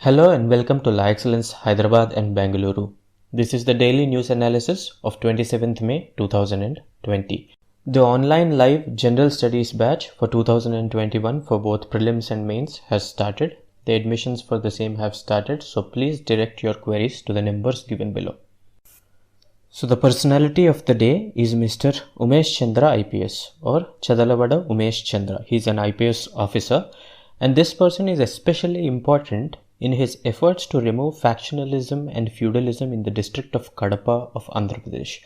Hello and welcome to La Excellence Hyderabad and Bangalore. This is the daily news analysis of 27th May 2020. The online live general studies batch for 2021 for both prelims and mains has started. The admissions for the same have started, so please direct your queries to the numbers given below. So the personality of the day is Mr. Umesh Chandra IPS or Chadalavada Umesh Chandra. He is an IPS officer, and this person is especially important in his efforts to remove factionalism and feudalism in the district of Kadapa of Andhra Pradesh.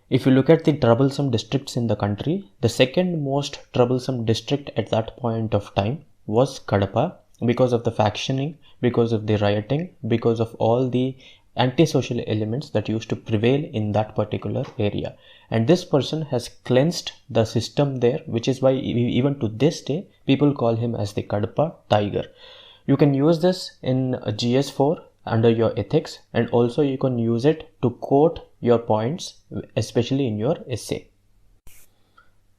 If you look at the troublesome districts in the country, the second most troublesome district at that point of time was Kadapa because of the factioning, because of the rioting, because of all the antisocial elements that used to prevail in that particular area. And this person has cleansed the system there, which is why even to this day people call him as the Kadapa Tiger. You can use this in GS4 under your ethics, and also you can use it to quote your points, especially in your essay.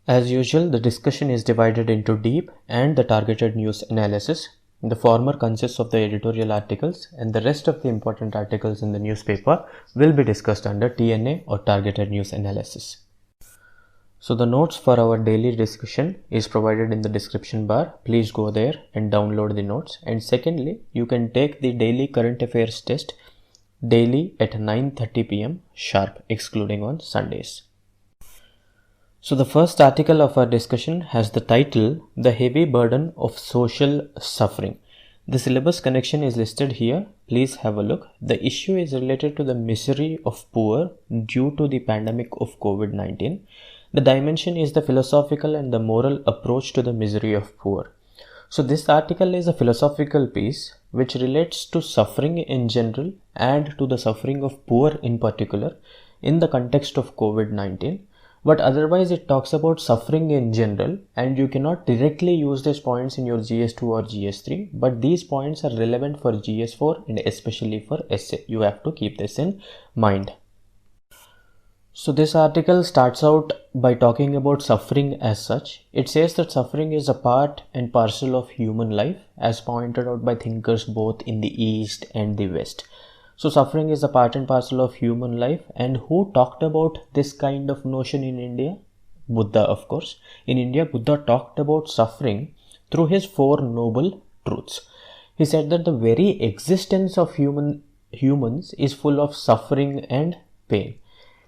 As usual, the discussion is divided into deep and the targeted news analysis. The former consists of the editorial articles, and the rest of the important articles in the newspaper will be discussed under TNA or targeted news analysis. So the notes for our daily discussion is provided in the description bar. Please go there and download the notes. And secondly, you can take the daily current affairs test daily at 9:30 p.m. sharp, excluding on Sundays. So the first article of our discussion has the title, The Heavy Burden of Social Suffering. The syllabus connection is listed here. Please have a look. The issue is related to the misery of poor due to the pandemic of COVID-19. The dimension is the philosophical and the moral approach to the misery of poor. So this article is a philosophical piece which relates to suffering in general and to the suffering of poor in particular in the context of COVID-19. But otherwise it talks about suffering in general, and you cannot directly use these points in your GS2 or GS3, but these points are relevant for GS4 and especially for essay. You have to keep this in mind. So this article starts out by talking about suffering as such. It says that suffering is a part and parcel of human life, as pointed out by thinkers both in the East and the West. So suffering is a part and parcel of human life, and who talked about this kind of notion in India? Buddha, of course. In India, Buddha talked about suffering through his Four Noble Truths. He said that the very existence of humans is full of suffering and pain.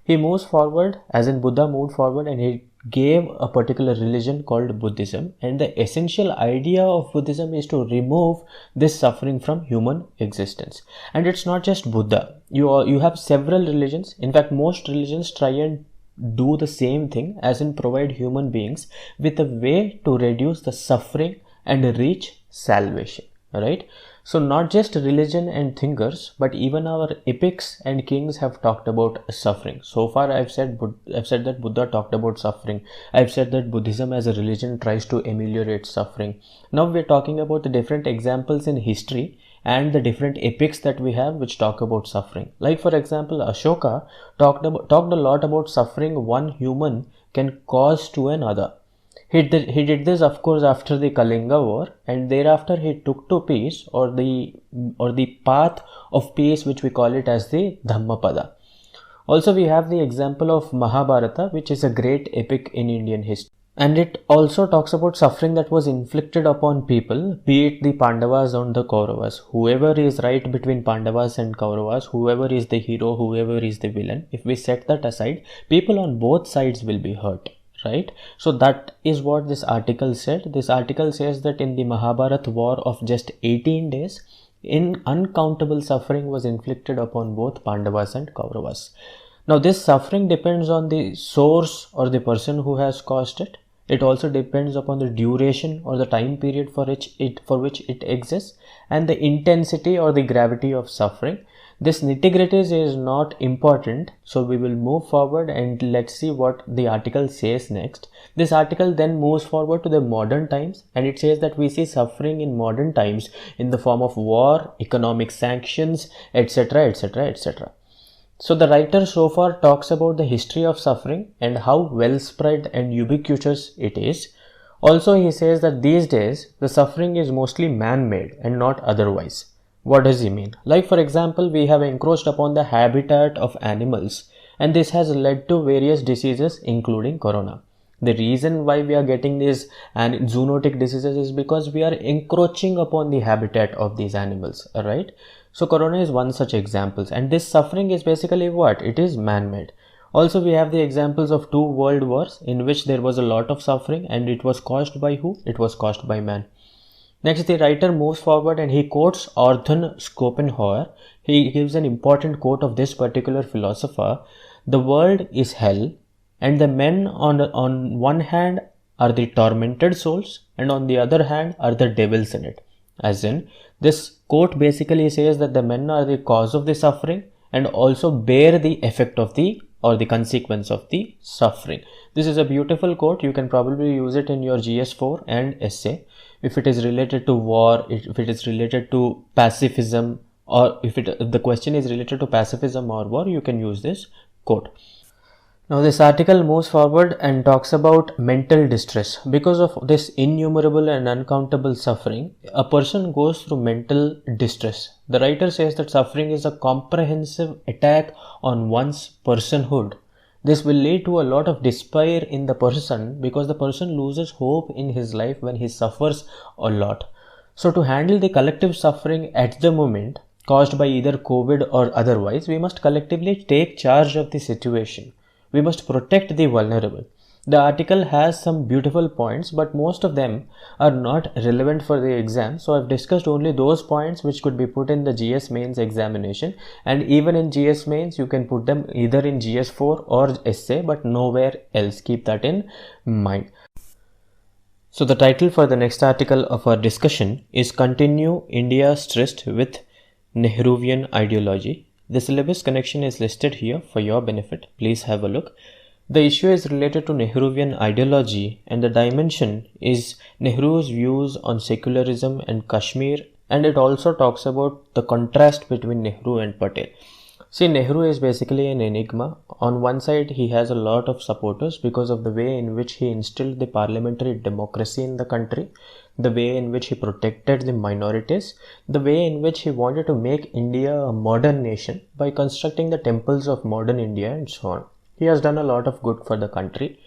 He moves forward, as in Buddha moved forward, and he gave a particular religion called Buddhism, and the essential idea of Buddhism is to remove this suffering from human existence. And it's not just Buddha. You have several religions. In fact, most religions try and do the same thing, as in provide human beings with a way to reduce the suffering and reach salvation, right? So not just religion and thinkers, but even our epics and kings have talked about suffering. So far I've said that Buddha talked about suffering. I've said that Buddhism as a religion tries to ameliorate suffering. Now we're talking about the different examples in history and the different epics that we have which talk about suffering. Like for example, Ashoka talked a lot about suffering one human can cause to another. He did this, of course, after the Kalinga War, and thereafter he took to peace, or the path of peace, which we call it as the Dhammapada. Also, we have the example of Mahabharata, which is a great epic in Indian history. And it also talks about suffering that was inflicted upon people, be it the Pandavas or the Kauravas. Whoever is right between Pandavas and Kauravas, whoever is the hero, whoever is the villain, if we set that aside, people on both sides will be hurt. Right? So that is what this article said. This article says that in the Mahabharata war of just 18 days, uncountable suffering was inflicted upon both Pandavas and Kauravas. Now this suffering depends on the source or the person who has caused it. It also depends upon the duration or the time period for which it exists, and the intensity or the gravity of suffering. This nitty-gritties is not important, so we will move forward and let's see what the article says next. This article then moves forward to the modern times, and it says that we see suffering in modern times in the form of war, economic sanctions, etc., etc., etc. So the writer so far talks about the history of suffering and how well spread and ubiquitous it is. Also, he says that these days the suffering is mostly man-made and not otherwise. What does he mean? Like, for example, we have encroached upon the habitat of animals, and this has led to various diseases, including corona. The reason why we are getting these zoonotic diseases is because we are encroaching upon the habitat of these animals, right? So corona is one such example, and this suffering is basically what? It is man-made. Also, we have the examples of two world wars in which there was a lot of suffering, and it was caused by who? It was caused by man. Next, the writer moves forward and he quotes Arthur Schopenhauer. He gives an important quote of this particular philosopher. The world is hell, and the men on one hand are the tormented souls, and on the other hand are the devils in it. As in, this quote basically says that the men are the cause of the suffering and also bear the effect of the or the consequence of the suffering. This is a beautiful quote. You can probably use it in your GS4 and essay. If it is related to war, if it is related to pacifism, or if the question is related to pacifism or war, you can use this quote. Now this article moves forward and talks about mental distress. Because of this innumerable and uncountable suffering, a person goes through mental distress. The writer says that suffering is a comprehensive attack on one's personhood. This will lead to a lot of despair in the person because the person loses hope in his life when he suffers a lot. So to handle the collective suffering at the moment caused by either COVID or otherwise, we must collectively take charge of the situation. We must protect the vulnerable. The article has some beautiful points, but most of them are not relevant for the exam. So I've discussed only those points which could be put in the GS mains examination, and even in GS mains you can put them either in GS4 or essay, but nowhere else. Keep that in mind. So the title for the next article of our discussion is Continue India Stressed with Nehruvian Ideology. The syllabus connection is listed here for your benefit. Please have a look. The issue is related to Nehruvian ideology, and the dimension is Nehru's views on secularism and Kashmir, and it also talks about the contrast between Nehru and Patel. See, Nehru is basically an enigma. On one side, he has a lot of supporters because of the way in which he instilled the parliamentary democracy in the country, the way in which he protected the minorities, the way in which he wanted to make India a modern nation by constructing the temples of modern India and so on. He has done a lot of good for the country.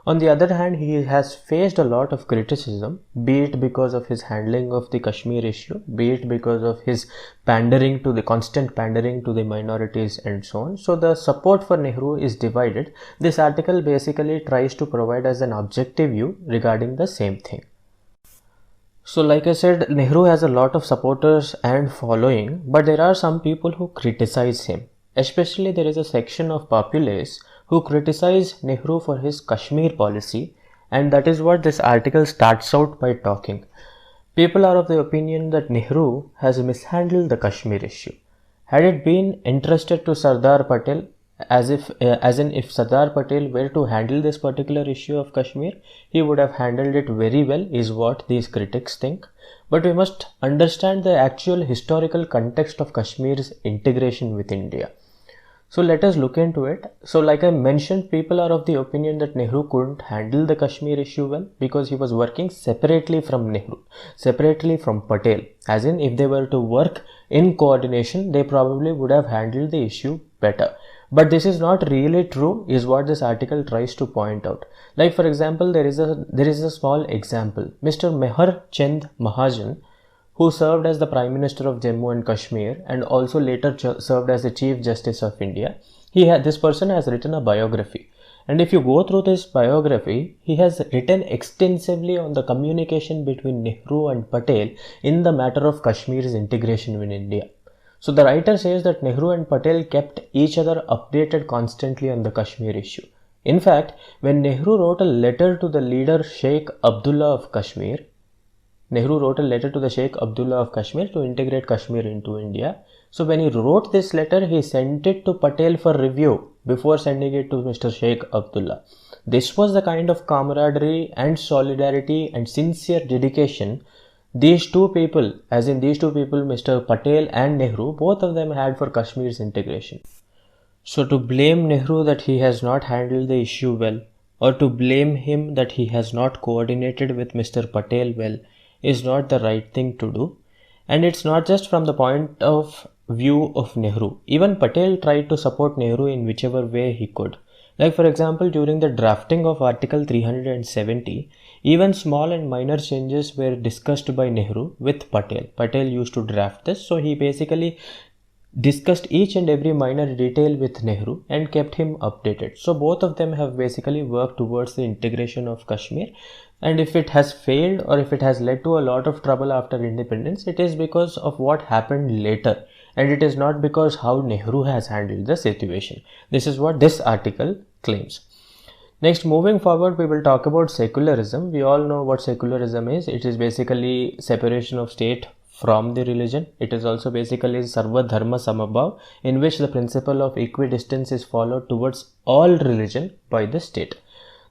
On the other hand, he has faced a lot of criticism, be it because of his handling of the Kashmir issue, be it because of his constant pandering to the minorities and so on. So the support for Nehru is divided. This article basically tries to provide us an objective view regarding the same thing. So like I said, Nehru has a lot of supporters and following, but there are some people who criticize him. Especially there is a section of populace who criticize Nehru for his Kashmir policy, and that is what this article starts out by talking. People are of the opinion that Nehru has mishandled the Kashmir issue. Had it been entrusted to Sardar Patel, as in if Sardar Patel were to handle this particular issue of Kashmir, he would have handled it very well, is what these critics think. But we must understand the actual historical context of Kashmir's integration with India. So let us look into it. So like I mentioned, people are of the opinion that Nehru couldn't handle the Kashmir issue well because he was working separately from Nehru, separately from Patel. As in, if they were to work in coordination, they probably would have handled the issue better. But this is not really true, is what this article tries to point out. Like for example, there is a small example. Mr. Mehar Chand Mahajan, who served as the Prime Minister of Jammu and Kashmir and also later served as the Chief Justice of India. This person has written a biography. And if you go through this biography, he has written extensively on the communication between Nehru and Patel in the matter of Kashmir's integration with India. So the writer says that Nehru and Patel kept each other updated constantly on the Kashmir issue. In fact, when Nehru wrote a letter to the leader Sheikh Abdullah of Kashmir, Nehru wrote a letter to the Sheikh Abdullah of Kashmir to integrate Kashmir into India. So when he wrote this letter, he sent it to Patel for review before sending it to Mr. Sheikh Abdullah. This was the kind of camaraderie and solidarity and sincere dedication these two people, Mr. Patel and Nehru, both of them had for Kashmir's integration. So to blame Nehru that he has not handled the issue well, or to blame him that he has not coordinated with Mr. Patel well, is not the right thing to do. And it's not just from the point of view of Nehru. Even Patel tried to support Nehru in whichever way he could. Like for example, during the drafting of Article 370, even small and minor changes were discussed by Nehru with Patel. Patel used to draft this, so he basically discussed each and every minor detail with Nehru and kept him updated. So both of them have basically worked towards the integration of Kashmir. And if it has failed or if it has led to a lot of trouble after independence, it is because of what happened later. And it is not because how Nehru has handled the situation. This is what this article claims. Next, moving forward, we will talk about secularism. We all know what secularism is. It is basically separation of state from the religion. It is also basically Sarva Dharma Samabhav, in which the principle of equidistance is followed towards all religion by the state.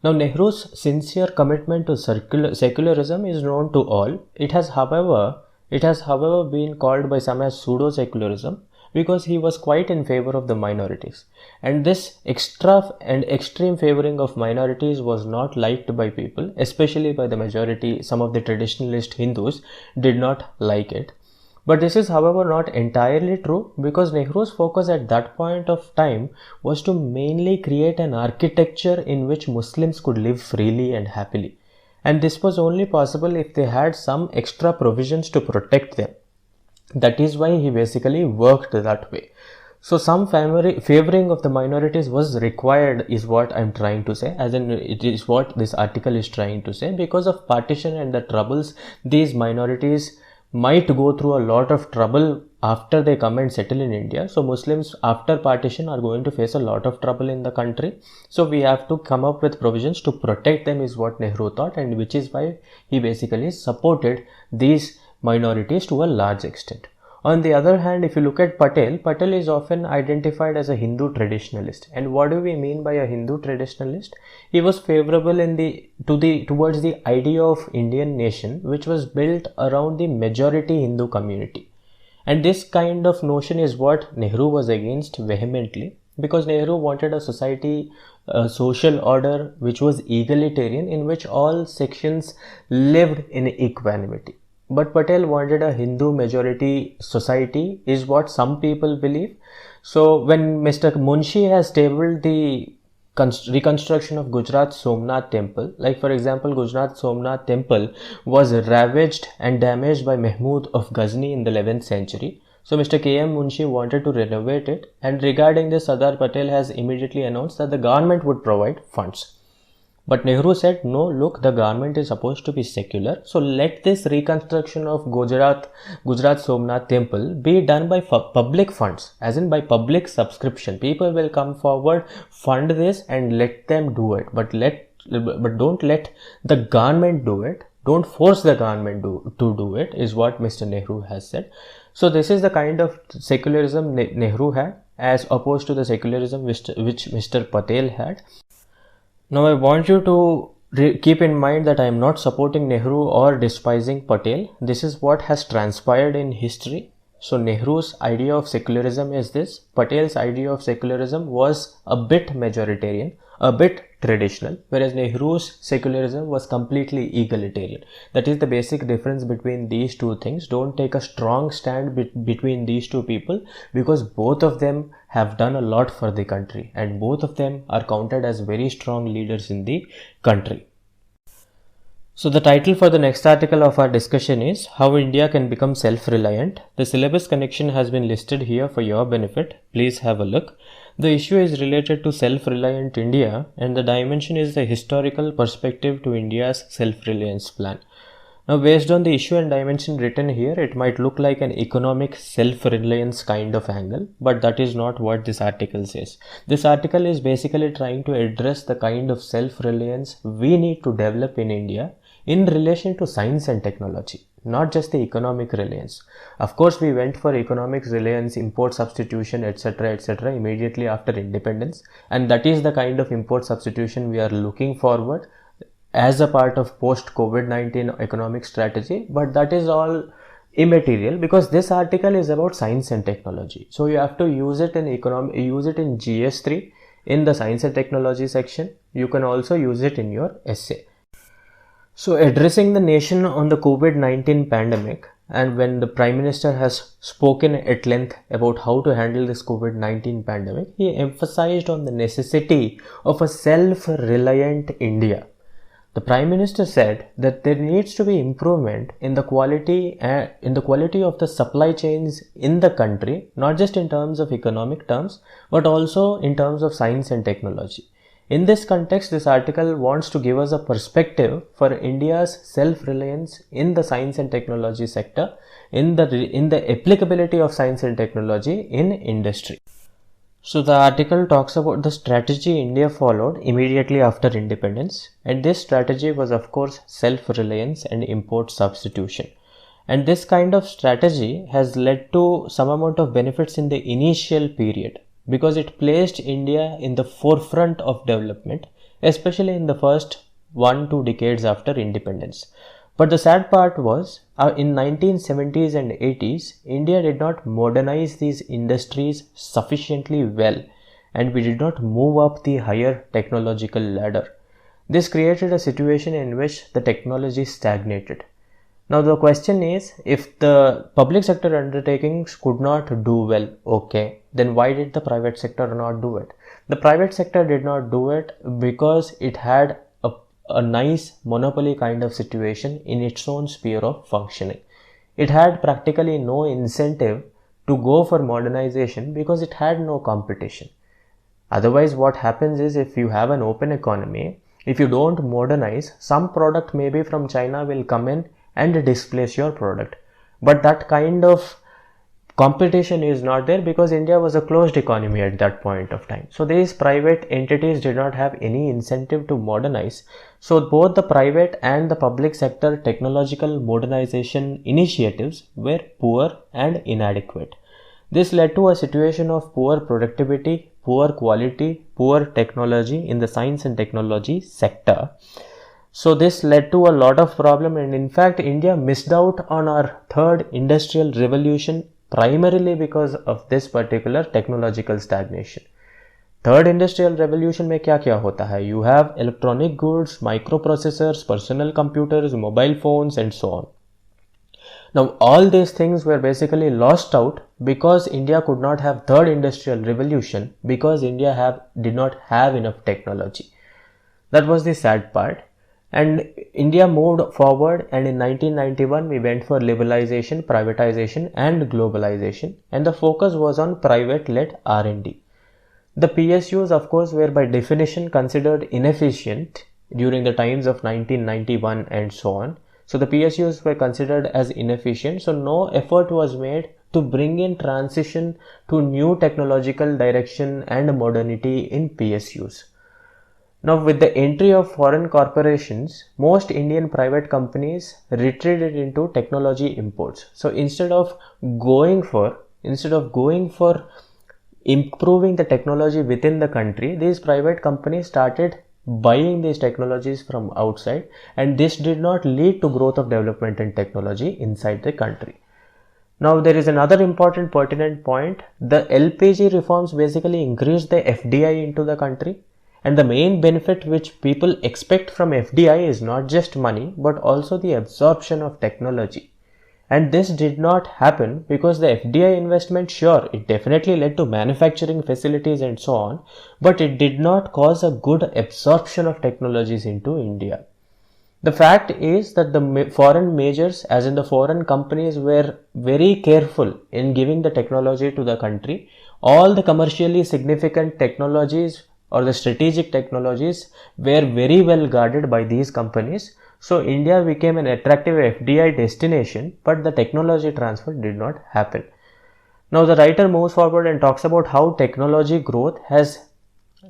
Now, Nehru's sincere commitment to secularism is known to all. It has, however, been called by some as pseudo-secularism because he was quite in favor of the minorities. And this extra and extreme favoring of minorities was not liked by people, especially by the majority. Some of the traditionalist Hindus did not like it. But this is, however, not entirely true because Nehru's focus at that point of time was to mainly create an architecture in which Muslims could live freely and happily. And this was only possible if they had some extra provisions to protect them. That is why he basically worked that way. So some favoring of the minorities was required is what I'm trying to say, as in it is what this article is trying to say. Because of partition and the troubles, these minorities might go through a lot of trouble after they come and settle in India. So Muslims after partition are going to face a lot of trouble in the country. So we have to come up with provisions to protect them is what Nehru thought, and which is why he basically supported these minorities to a large extent. On the other hand, if you look at Patel, Patel is often identified as a Hindu traditionalist. And what do we mean by a Hindu traditionalist? He was favorable towards the idea of Indian nation, which was built around the majority Hindu community. And this kind of notion is what Nehru was against vehemently, because Nehru wanted a society, a social order which was egalitarian, in which all sections lived in equanimity. But Patel wanted a Hindu majority society is what some people believe. So when Mr. Munshi has tabled the reconstruction of Gujarat Somnath temple, like for example Gujarat Somnath temple was ravaged and damaged by Mahmud of Ghazni in the 11th century. So Mr. K.M. Munshi wanted to renovate it, and regarding this, Sardar Patel has immediately announced that the government would provide funds. But Nehru said, no, look, the government is supposed to be secular. So let this reconstruction of Gujarat Somnath temple be done by public funds, as in by public subscription. People will come forward, fund this and let them do it. But don't let the government do it. Don't force the government to do it, is what Mr. Nehru has said. So this is the kind of secularism Nehru had, as opposed to the secularism which Mr. Patel had. Now I want you to keep in mind that I am not supporting Nehru or despising Patel. This is what has transpired in history. So Nehru's idea of secularism is this. Patel's idea of secularism was a bit majoritarian, a bit traditional, whereas Nehru's secularism was completely egalitarian. That is the basic difference between these two things. Don't take a strong stand between these two people, because both of them have done a lot for the country and both of them are counted as very strong leaders in the country. So the title for the next article of our discussion is How India Can Become Self-Reliant. The syllabus connection has been listed here for your benefit. Please have a look. The issue is related to self-reliant India, and the dimension is the historical perspective to India's self-reliance plan. Now, based on the issue and dimension written here, it might look like an economic self-reliance kind of angle, but that is not what this article says. This article is basically trying to address the kind of self-reliance we need to develop in India in relation to science and technology, not just the economic reliance. Of course, we went for economic reliance, import substitution, etc., immediately after independence, and that is the kind of import substitution we are looking forward as a part of post-COVID-19 economic strategy. But that is all immaterial, because this article is about science and technology. So you have to use it in GS3 in the science and technology section. You can also use it in your essay. So addressing the nation on the COVID-19 pandemic, and when the Prime Minister has spoken at length about how to handle this COVID-19 pandemic, he emphasized on the necessity of a self-reliant India. The Prime Minister said that there needs to be improvement in the quality of the supply chains in the country, not just in terms of economic terms, but also in terms of science and technology. In this context, this article wants to give us a perspective for India's self-reliance in the science and technology sector, in the applicability of science and technology in industry. So the article talks about the strategy India followed immediately after independence, and this strategy was of course self-reliance and import substitution. And this kind of strategy has led to some amount of benefits in the initial period, because it placed India in the forefront of development, especially in the first 1-2 decades after independence. But the sad part was, in 1970s and 80s, India did not modernize these industries sufficiently well, and we did not move up the higher technological ladder. This created a situation in which the technology stagnated. Now the question is, if the public sector undertakings could not do well, okay, then why did the private sector not do it? The private sector did not do it because it had a nice monopoly kind of situation in its own sphere of functioning. It had practically no incentive to go for modernization because it had no competition. Otherwise, what happens is, if you have an open economy, if you don't modernize, some product maybe from China will come in and displace your product. But that kind of competition is not there because India was a closed economy at that point of time. So these private entities did not have any incentive to modernize. So both the private and the public sector technological modernization initiatives were poor and inadequate. This led to a situation of poor productivity, poor quality, poor technology in the science and technology sector. So this led to a lot of problem, and in fact India missed out on our third industrial revolution primarily because of this particular technological stagnation. Third industrial revolution में क्या क्या होता है? You have electronic goods, microprocessors, personal computers, mobile phones and so on. Now all these things were basically lost out because India could not have third industrial revolution because India did not have enough technology. That was the sad part. And India moved forward, and in 1991 we went for liberalization, privatization and globalization, and the focus was on private-led R&D. The PSUs of course were by definition considered inefficient during the times of 1991 and so on. So the PSUs were considered as inefficient, so no effort was made to bring in transition to new technological direction and modernity in PSUs. Now, with the entry of foreign corporations, most Indian private companies retreated into technology imports. So instead of going for improving the technology within the country, these private companies started buying these technologies from outside, and this did not lead to growth of development and technology inside the country. Now there is another important pertinent point. The LPG reforms basically increased the FDI into the country. And the main benefit which people expect from FDI is not just money, but also the absorption of technology. And this did not happen because the FDI investment, sure, it definitely led to manufacturing facilities and so on, but it did not cause a good absorption of technologies into India. The fact is that the foreign majors, as in the foreign companies, were very careful in giving the technology to the country. All the commercially significant technologies or the strategic technologies were very well guarded by these companies. So India became an attractive FDI destination, but the technology transfer did not happen. Now the writer moves forward and talks about how technology growth has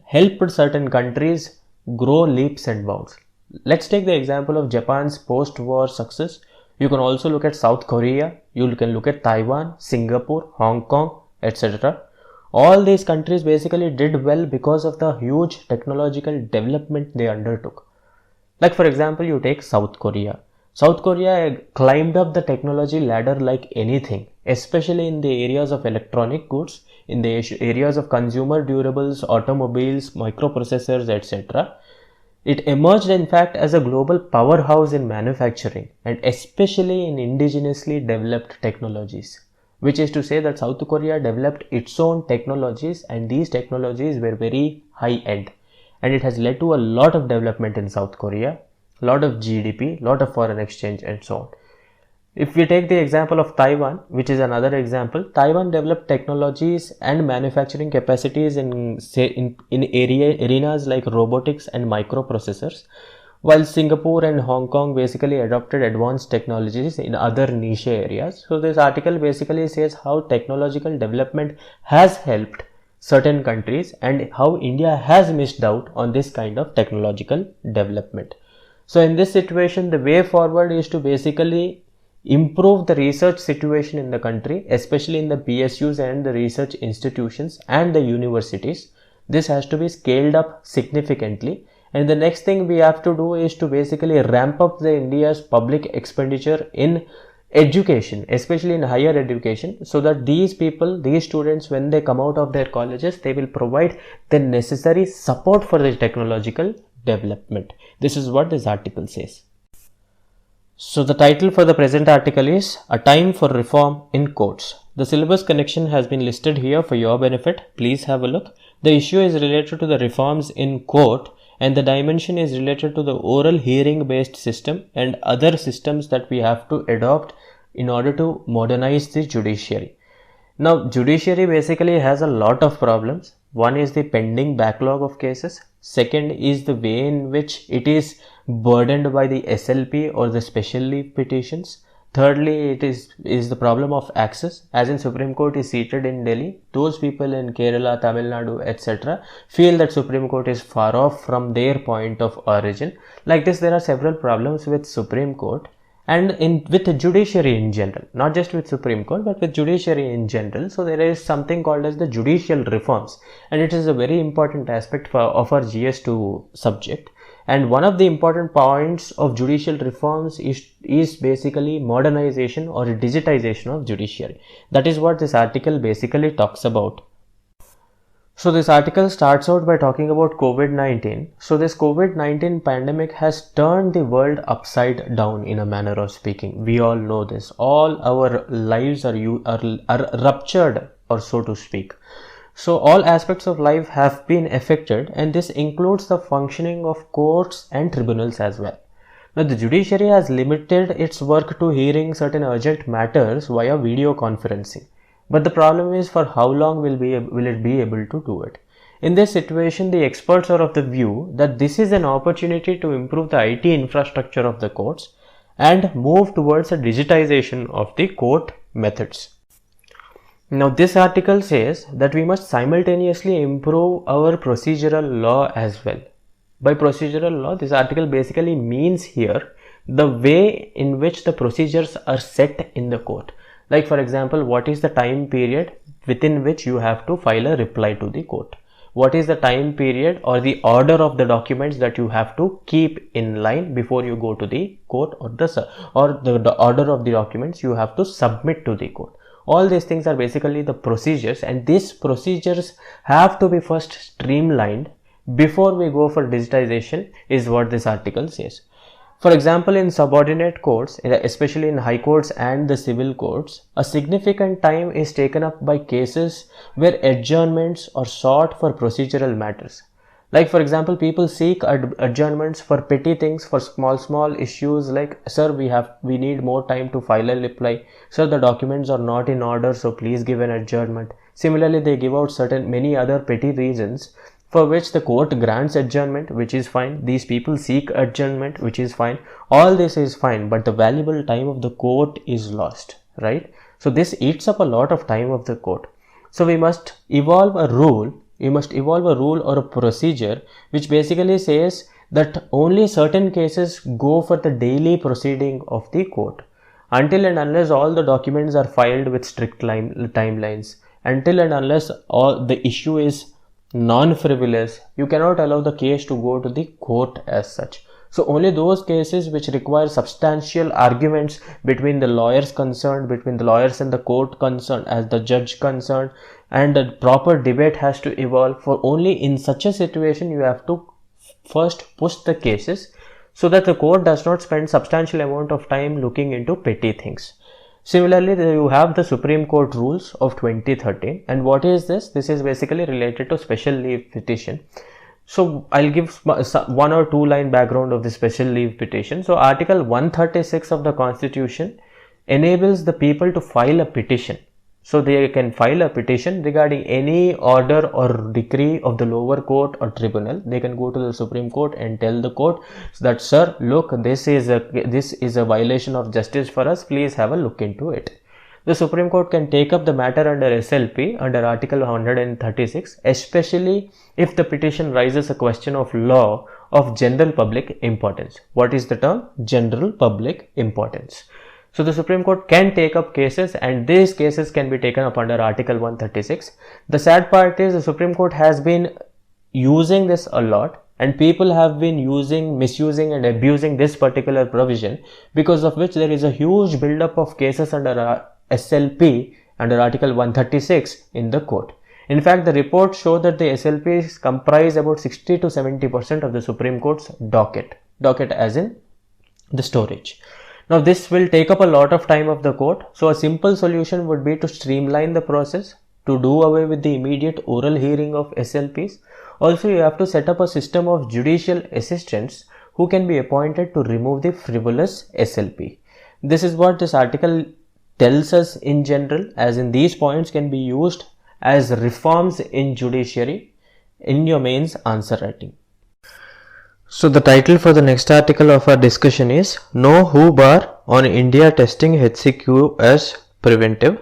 helped certain countries grow leaps and bounds. Let's take the example of Japan's post-war success. You can also look at South Korea, you can look at Taiwan, Singapore, Hong Kong, etc. All these countries basically did well because of the huge technological development they undertook. Like for example, you take South Korea. South Korea climbed up the technology ladder like anything, especially in the areas of electronic goods, in the areas of consumer durables, automobiles, microprocessors, etc. It emerged in fact as a global powerhouse in manufacturing and especially in indigenously developed technologies, which is to say that South Korea developed its own technologies and these technologies were very high end, and it has led to a lot of development in South Korea, lot of GDP, lot of foreign exchange and so on. If we take the example of Taiwan, which is another example, Taiwan developed technologies and manufacturing capacities in arenas like robotics and microprocessors, while Singapore and Hong Kong basically adopted advanced technologies in other niche areas. So this article basically says how technological development has helped certain countries and how India has missed out on this kind of technological development. So in this situation, the way forward is to basically improve the research situation in the country, especially in the PSUs and the research institutions and the universities. This has to be scaled up significantly. And the next thing we have to do is to basically ramp up the India's public expenditure in education, especially in higher education, so that these people, these students, when they come out of their colleges, they will provide the necessary support for the technological development. This is what this article says. So the title for the present article is A Time for Reform in Courts. The syllabus connection has been listed here for your benefit. Please have a look. The issue is related to the reforms in court and the dimension is related to the oral hearing based system and other systems that we have to adopt in order to modernize the judiciary. Now, judiciary basically has a lot of problems. One is the pending backlog of cases. Second is the way in which it is burdened by the SLP or the special leave petitions. Thirdly, it is the problem of access. As in Supreme Court is seated in Delhi, those people in Kerala, Tamil Nadu, etc. feel that Supreme Court is far off from their point of origin. Like this, there are several problems with Supreme Court and with the judiciary in general, not just with Supreme Court but with judiciary in general. So there is something called as the judicial reforms, and it is a very important aspect of our GS2 subject. And one of the important points of judicial reforms is basically modernization or digitization of judiciary. That is what this article basically talks about. So this article starts out by talking about COVID-19. So this COVID-19 pandemic has turned the world upside down in a manner of speaking. We all know this. All our lives are ruptured, or so to speak. So all aspects of life have been affected, and this includes the functioning of courts and tribunals as well. Now the judiciary has limited its work to hearing certain urgent matters via video conferencing. But the problem is, for how long will it be able to do it? In this situation, the experts are of the view that this is an opportunity to improve the IT infrastructure of the courts and move towards a digitization of the court methods. Now this article says that we must simultaneously improve our procedural law as well. By procedural law, this article basically means here the way in which the procedures are set in the court. Like for example, what is the time period within which you have to file a reply to the court? What is the time period or the order of the documents that you have to keep in line before you go to the court, or the order of the documents you have to submit to the court? All these things are basically the procedures, and these procedures have to be first streamlined before we go for digitization, is what this article says. For example, in subordinate courts, especially in high courts and the civil courts, a significant time is taken up by cases where adjournments are sought for procedural matters. Like for example, people seek adjournments for petty things, for small issues like, sir, we need more time to file a reply. Sir, the documents are not in order, so please give an adjournment. Similarly, they give out many other petty reasons for which the court grants adjournment, which is fine. These people seek adjournment, which is fine. All this is fine, but the valuable time of the court is lost, right? So this eats up a lot of time of the court. So we must evolve a rule or a procedure which basically says that only certain cases go for the daily proceeding of the court, until and unless all the documents are filed with strict timelines, until and unless all the issue is non-frivolous, you cannot allow the case to go to the court as such. So only those cases which require substantial arguments between the lawyers concerned, between the lawyers and the court concerned, as the judge concerned, and a proper debate has to evolve, for only in such a situation you have to first push the cases so that the court does not spend substantial amount of time looking into petty things. Similarly, you have the Supreme Court rules of 2013, and what is this? This is basically related to special leave petition. So I'll give one or two line background of the special leave petition. So Article 136 of the Constitution enables the people to file a petition. So they can file a petition regarding any order or decree of the lower court or tribunal. They can go to the Supreme Court and tell the court that, sir, look, this is a violation of justice for us. Please have a look into it. The Supreme Court can take up the matter under SLP under Article 136, especially if the petition raises a question of law of general public importance. What is the term? General public importance. So the Supreme Court can take up cases, and these cases can be taken up under Article 136. The sad part is the Supreme Court has been using this a lot, and people have been misusing and abusing this particular provision, because of which there is a huge buildup of cases under SLP under Article 136 in the court. In fact, the reports show that the SLPs comprise about 60 to 70% of the Supreme Court's docket as in the storage. Now this will take up a lot of time of the court, so a simple solution would be to streamline the process, to do away with the immediate oral hearing of SLPs. Also, you have to set up a system of judicial assistants who can be appointed to remove the frivolous SLP. This is what this article tells us in general, as in these points can be used as reforms in judiciary in your mains answer writing. So the title for the next article of our discussion is No Who Bar on India Testing HCQ as Preventive.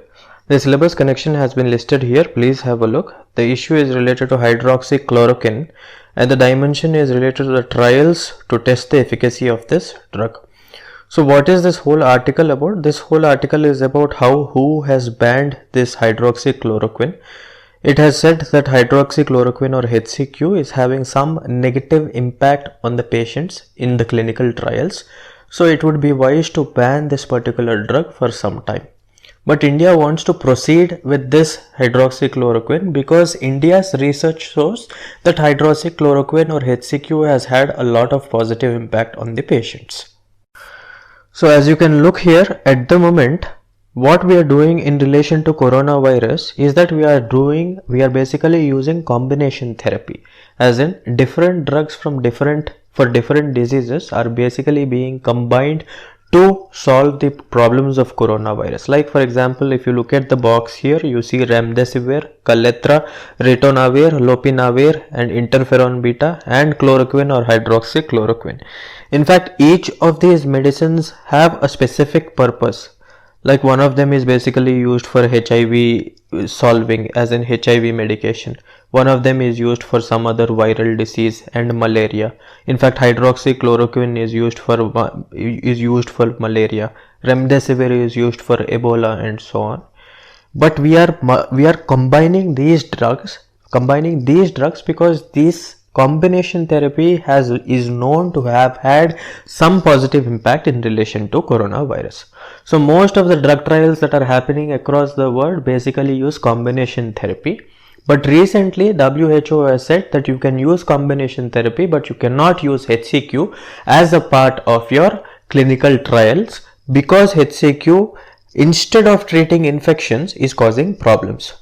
The syllabus connection has been listed here. Please have a look. The issue is related to hydroxychloroquine, and the dimension is related to the trials to test the efficacy of this drug. So what is this whole article about? This whole article is about WHO has banned this hydroxychloroquine. It has said that hydroxychloroquine or HCQ is having some negative impact on the patients in the clinical trials. So it would be wise to ban this particular drug for some time. But India wants to proceed with this hydroxychloroquine because India's research shows that hydroxychloroquine or HCQ has had a lot of positive impact on the patients. So as you can look here, at the moment, what we are doing in relation to coronavirus is that we are basically using combination therapy, as in different drugs for different diseases are basically being combined to solve the problems of coronavirus. Like for example, if you look at the box here, you see remdesivir, Kaletra, ritonavir, lopinavir, and interferon beta, and chloroquine or hydroxychloroquine. In fact, each of these medicines have a specific purpose. Like one of them is basically used for HIV solving, as in HIV medication. One of them is used for some other viral disease and malaria. In fact, hydroxychloroquine is used for malaria. Remdesivir is used for Ebola and so on. But we are combining these drugs because this combination therapy is known to have had some positive impact in relation to coronavirus. So most of the drug trials that are happening across the world basically use combination therapy. But recently WHO has said that you can use combination therapy, but you cannot use HCQ as a part of your clinical trials, because HCQ, instead of treating infections, is causing problems.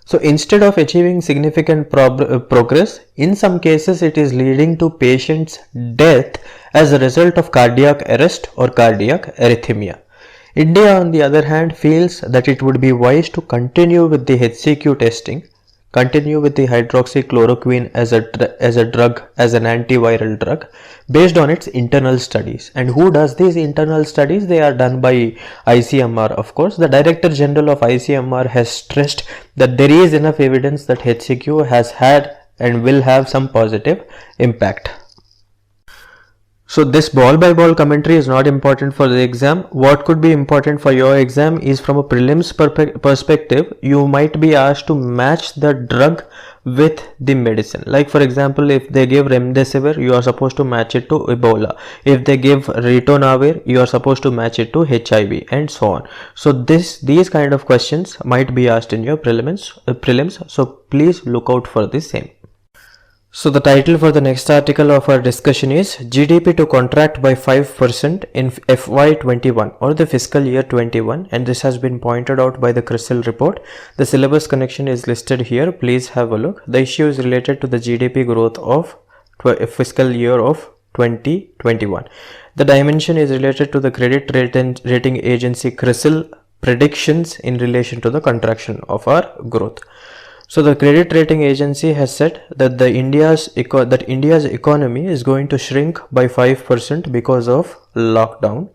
So instead of achieving significant progress, in some cases it is leading to patients' death as a result of cardiac arrest or cardiac arrhythmia. India, on the other hand, feels that it would be wise to continue with the HCQ testing, continue with the hydroxychloroquine as a drug, as an antiviral drug, based on its internal studies. And who does these internal studies? They are done by ICMR, of course. The Director General of ICMR has stressed that there is enough evidence that HCQ has had and will have some positive impact. So this ball by ball commentary is not important for the exam. What could be important for your exam is, from a prelims perspective, you might be asked to match the drug with the medicine. Like for example, if they give remdesivir, you are supposed to match it to Ebola. If they give ritonavir, you are supposed to match it to HIV, and so on. So these kind of questions might be asked in your prelims. So please look out for the same. So the title for the next article of our discussion is GDP to contract by 5% in FY21 or the fiscal year 21, and this has been pointed out by the CRISIL report. The syllabus connection is listed here. Please have a look. The issue is related to the GDP growth of fiscal year of 2021. The dimension is related to the credit rating agency CRISIL predictions in relation to the contraction of our growth. So the credit rating agency has said that India's economy is going to shrink by 5% because of lockdown.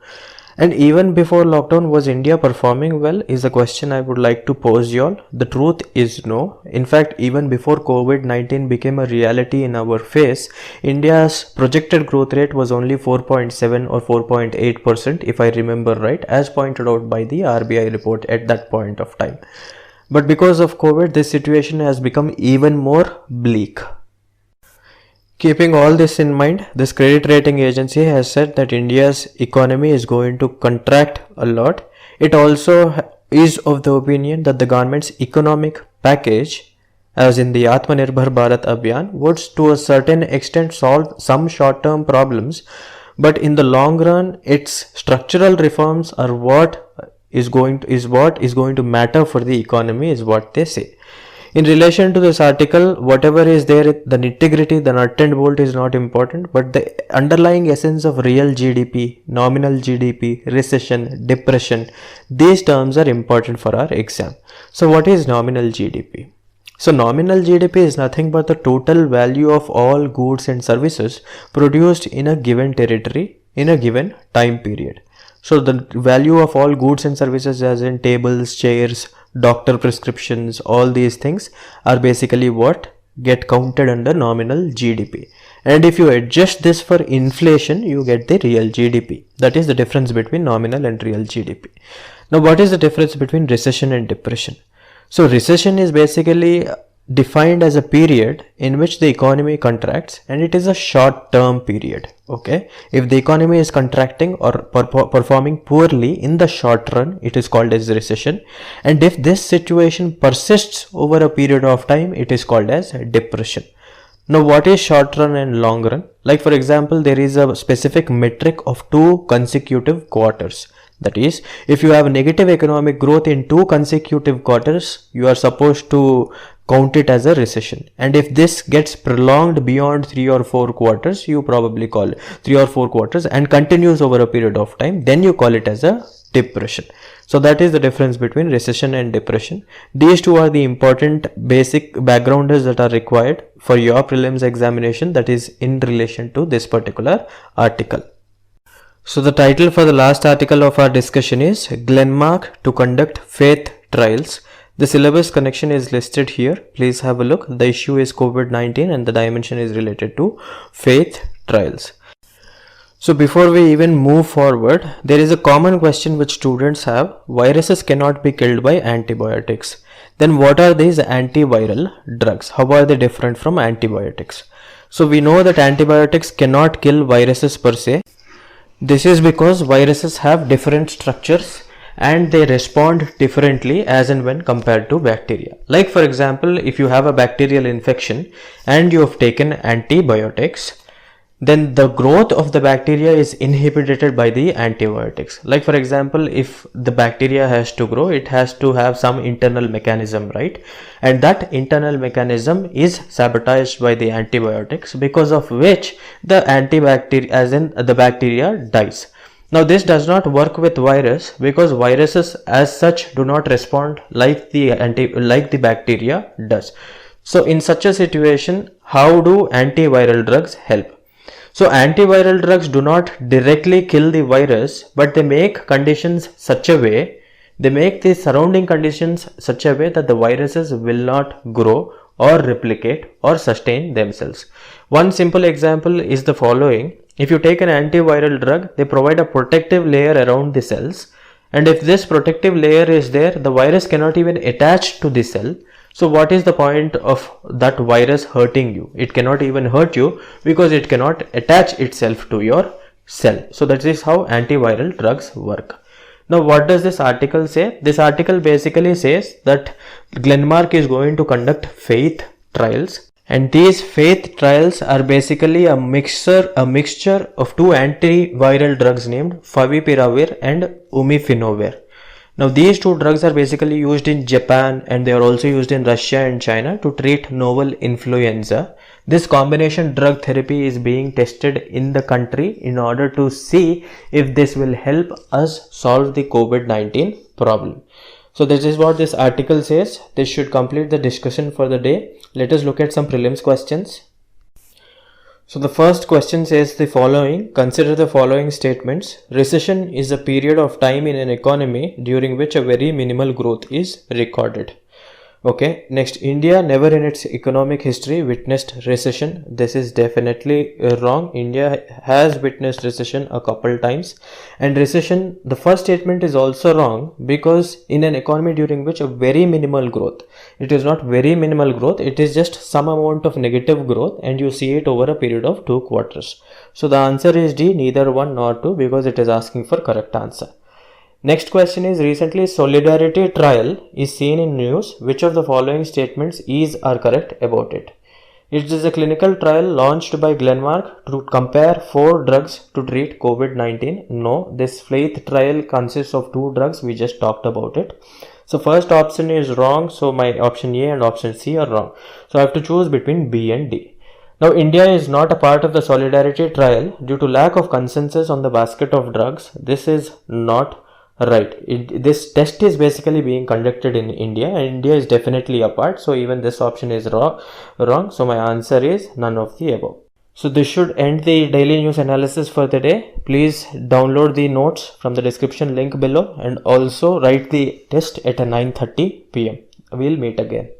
And even before lockdown, was India performing well is a question I would like to pose y'all. The truth is no. In fact, even before COVID-19 became a reality in our face, India's projected growth rate was only 4.7 or 4.8% if I remember right, as pointed out by the RBI report at that point of time. But because of COVID, this situation has become even more bleak. Keeping all this in mind, this credit rating agency has said that India's economy is going to contract a lot. It also is of the opinion that the government's economic package, as in the Atmanirbhar Bharat Abhiyan, would to a certain extent solve some short-term problems, but in the long run, its structural reforms are what is going to matter for the economy, is what they say. In relation to this article, whatever is there, the nitty-gritty, the nut and bolt is not important, but the underlying essence of real GDP, nominal GDP, recession, depression, these terms are important for our exam. So what is nominal GDP? So nominal GDP is nothing but the total value of all goods and services produced in a given territory in a given time period. So the value of all goods and services, as in tables, chairs, doctor prescriptions, all these things are basically what get counted under nominal GDP. And if you adjust this for inflation, you get the real GDP. That is the difference between nominal and real GDP. Now, what is the difference between recession and depression? So recession is basically defined as a period in which the economy contracts, and it is a short-term period. Okay, if the economy is contracting or performing poorly in the short run, it is called as recession, and if this situation persists over a period of time, it is called as depression. Now, what is short run and long run? Like for example, there is a specific metric of 2 consecutive quarters. That is, if you have negative economic growth in 2 consecutive quarters, you are supposed to count it as a recession. And if this gets prolonged beyond 3 or 4 quarters, you probably call it 3 or 4 quarters and continues over a period of time, then you call it as a depression. So that is the difference between recession and depression. These two are the important basic backgrounders that are required for your prelims examination, that is in relation to this particular article. So the title for the last article of our discussion is Glenmark to conduct faith trials. The syllabus connection is listed here. Please have a look. The issue is COVID-19 and the dimension is related to faith trials. So before we even move forward, there is a common question which students have. Viruses cannot be killed by antibiotics. Then what are these antiviral drugs? How are they different from antibiotics? So we know that antibiotics cannot kill viruses per se. This is because viruses have different structures and they respond differently as and when compared to bacteria. Like for example, if you have a bacterial infection and you have taken antibiotics, then the growth of the bacteria is inhibited by the antibiotics. Like for example, if the bacteria has to grow, it has to have some internal mechanism, right? And that internal mechanism is sabotaged by the antibiotics, because of which the the bacteria dies. Now this does not work with virus, because viruses as such do not respond like the bacteria does. So in such a situation, how do antiviral drugs help? So antiviral drugs do not directly kill the virus, but they make conditions such a way, they make the surrounding conditions such a way that the viruses will not grow or replicate or sustain themselves. One simple example is the following. If you take an antiviral drug, they provide a protective layer around the cells, and if this protective layer is there, the virus cannot even attach to the cell. So what is the point of that virus hurting you? It cannot even hurt you because it cannot attach itself to your cell. So that is how antiviral drugs work. Now what does this article say? This article basically says that Glenmark is going to conduct faith trials. And these faith trials are basically a mixture of two antiviral drugs named favipiravir and umifinovir. Now these two drugs are basically used in Japan and they are also used in Russia and China to treat novel influenza. This combination drug therapy is being tested in the country in order to see if this will help us solve the COVID-19 problem. So this is what this article says. This should complete the discussion for the day. Let us look at some prelims questions. So the first question says the following. Consider the following statements. Recession is a period of time in an economy during which a very minimal growth is recorded. Okay, next, India never in its economic history witnessed recession. This is definitely wrong. India has witnessed recession a couple times, and recession, the first statement is also wrong, because in an economy during which a very minimal growth, it is not very minimal growth, it is just some amount of negative growth and you see it over a period of 2 quarters. So the answer is D, neither 1 nor 2, because it is asking for correct answer. Next question is, recently solidarity trial is seen in news. Which of the following statements are correct about it? It is a clinical trial launched by Glenmark to compare 4 drugs to treat COVID-19. No, this faith trial consists of 2 drugs. We just talked about it. So first option is wrong. So my option A and option C are wrong. So I have to choose between B and D. Now India is not a part of the solidarity trial due to lack of consensus on the basket of drugs. This is not right. This test is basically being conducted in India and India is definitely a part. So even this option is wrong. So my answer is none of the above. So this should end the daily news analysis for the day. Please download the notes from the description link below and also write the test at 9:30 p.m. We'll meet again.